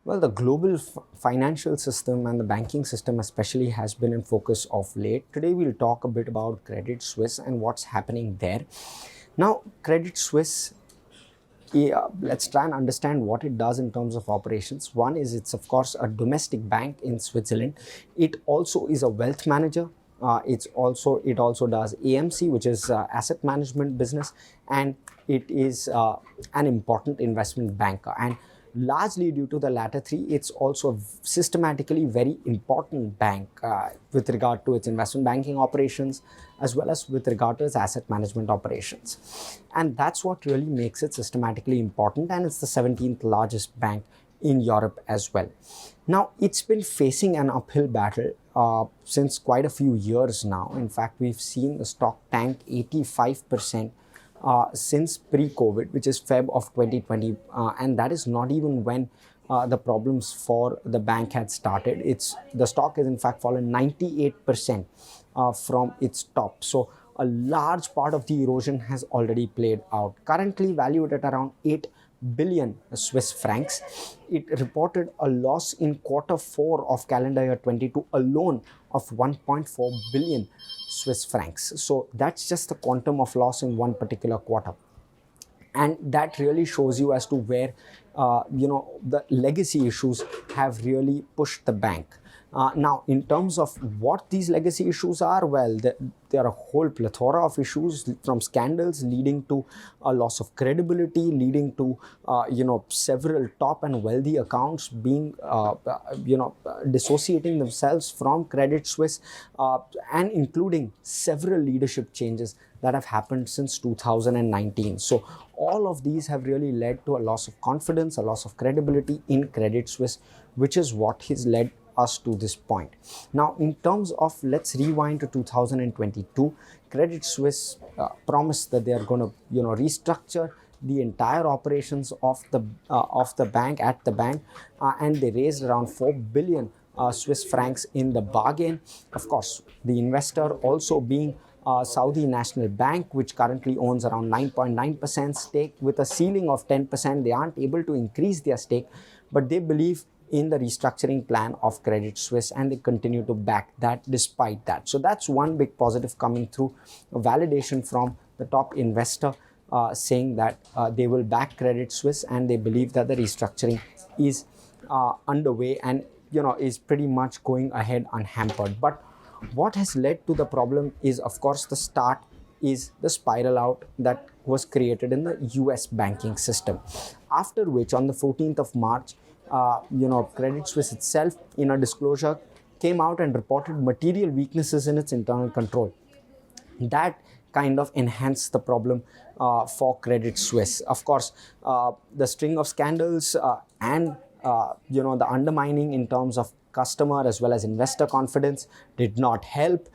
Well, the global financial system and the banking system especially has been in focus of late. Today we'll talk a bit about Credit Suisse and what's happening there. Now, Credit Suisse, yeah, let's try and understand what it does in terms of operations. One is it's of course a domestic bank in Switzerland. It also is a wealth manager. It also does AMC, which is asset management business, and it is an important investment banker. And largely due to the latter three, it's also a systematically very important bank with regard to its investment banking operations as well as with regard to its asset management operations. And that's what really makes it systematically important, and it's the 17th largest bank in Europe as well. Now, it's been facing an uphill battle since quite a few years now. In fact, we've seen the stock tank 85% since pre-COVID, which is Feb of 2020, and that is not even when the problems for the bank had started. The stock has in fact fallen 98% from its top. So a large part of the erosion has already played out. Currently valued at around 8 billion Swiss francs. It reported a loss in quarter 4 of calendar year 22 alone of 1.4 billion Swiss francs. So that's just the quantum of loss in one particular quarter. And that really shows you as to where the legacy issues have really pushed the bank. Now, in terms of what these legacy issues are, well, there are a whole plethora of issues, from scandals leading to a loss of credibility, leading to several top and wealthy accounts being dissociating themselves from Credit Suisse, and including several leadership changes that have happened since 2019. So all of these have really led to a loss of confidence, a loss of credibility in Credit Suisse, which is what has led us to this point. Now, in terms of, let's rewind to 2022, Credit Suisse promised that they are going to restructure the entire operations of the bank and they raised around 4 billion Swiss francs in the bargain. Of course, the investor also being Saudi National Bank, which currently owns around 9.9% stake with a ceiling of 10%. They aren't able to increase their stake, but they believe in the restructuring plan of Credit Suisse, and they continue to back that despite that. So that's one big positive coming through, a validation from the top investor saying that they will back Credit Suisse, and they believe that the restructuring is underway and is pretty much going ahead unhampered. But what has led to the problem is, of course, the start is the spiral out that was created in the US banking system, after which on the 14th of March, Credit Suisse itself, in a disclosure, came out and reported material weaknesses in its internal control. That kind of enhanced the problem for Credit Suisse. Of course, the string of scandals and the undermining in terms of customer as well as investor confidence did not help,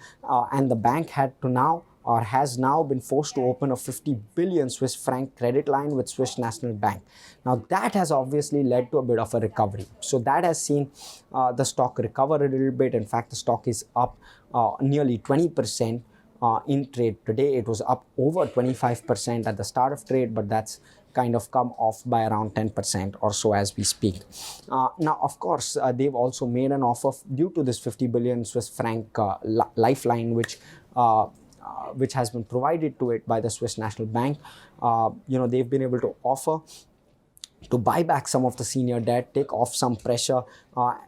and the bank has now been forced to open a 50 billion Swiss franc credit line with Swiss National Bank. Now, that has obviously led to a bit of a recovery. So that has seen the stock recover a little bit. In fact, the stock is up nearly 20% in trade today. It was up over 25% at the start of trade, but that's kind of come off by around 10% or so as we speak. Now, of course, they've also made an offer due to this 50 billion Swiss franc lifeline, which has been provided to it by the Swiss National Bank. They've been able to offer to buy back some of the senior debt, take off some pressure,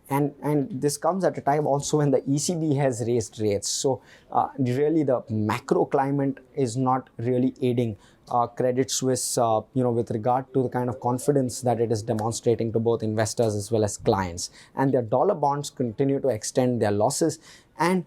and this comes at a time also when the ECB has raised rates. So really the macro climate is not really aiding Credit Suisse, with regard to the kind of confidence that it is demonstrating to both investors as well as clients. And their dollar bonds continue to extend their losses, and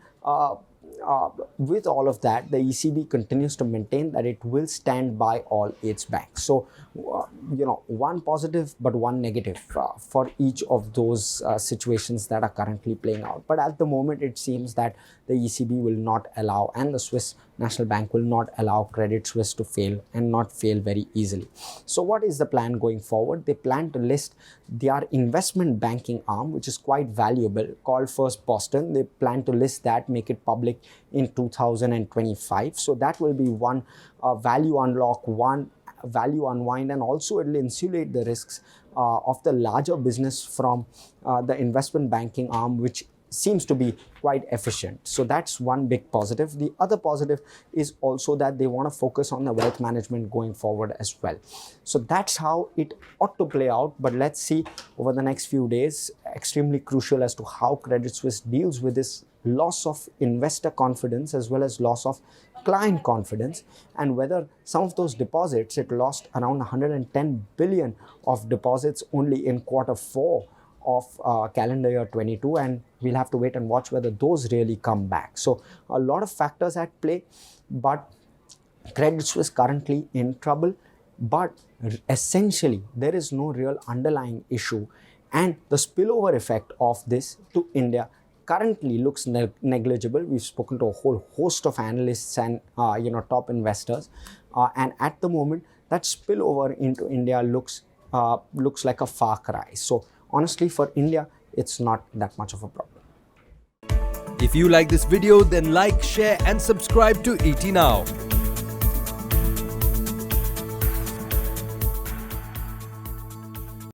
with all of that, the ECB continues to maintain that it will stand by all its banks. So, one positive but one negative for each of those situations that are currently playing out. But at the moment, it seems that the ECB will not allow, and the Swiss National Bank will not allow Credit Suisse to fail, and not fail very easily. So what is the plan going forward? They plan to list their investment banking arm, which is quite valuable, called First Boston. They plan to list that, make it public in 2025. So that will be one value unlock, one value unwind, and also it will insulate the risks of the larger business from the investment banking arm, which seems to be quite efficient. So that's one big positive. The other positive is also that they want to focus on the wealth management going forward as well. So that's how it ought to play out. But let's see over the next few days, extremely crucial as to how Credit Suisse deals with this loss of investor confidence as well as loss of client confidence, and whether some of those deposits, it lost around 110 billion of deposits only in Q4 of calendar year 22, and we'll have to wait and watch whether those really come back. So a lot of factors at play, but Credit Suisse currently in trouble, but essentially there is no real underlying issue, and the spillover effect of this to India currently looks negligible. We've spoken to a whole host of analysts and top investors, and at the moment that spillover into India looks like a far cry. So honestly, for India, it's not that much of a problem. If you like this video, then like, share and subscribe to ET Now.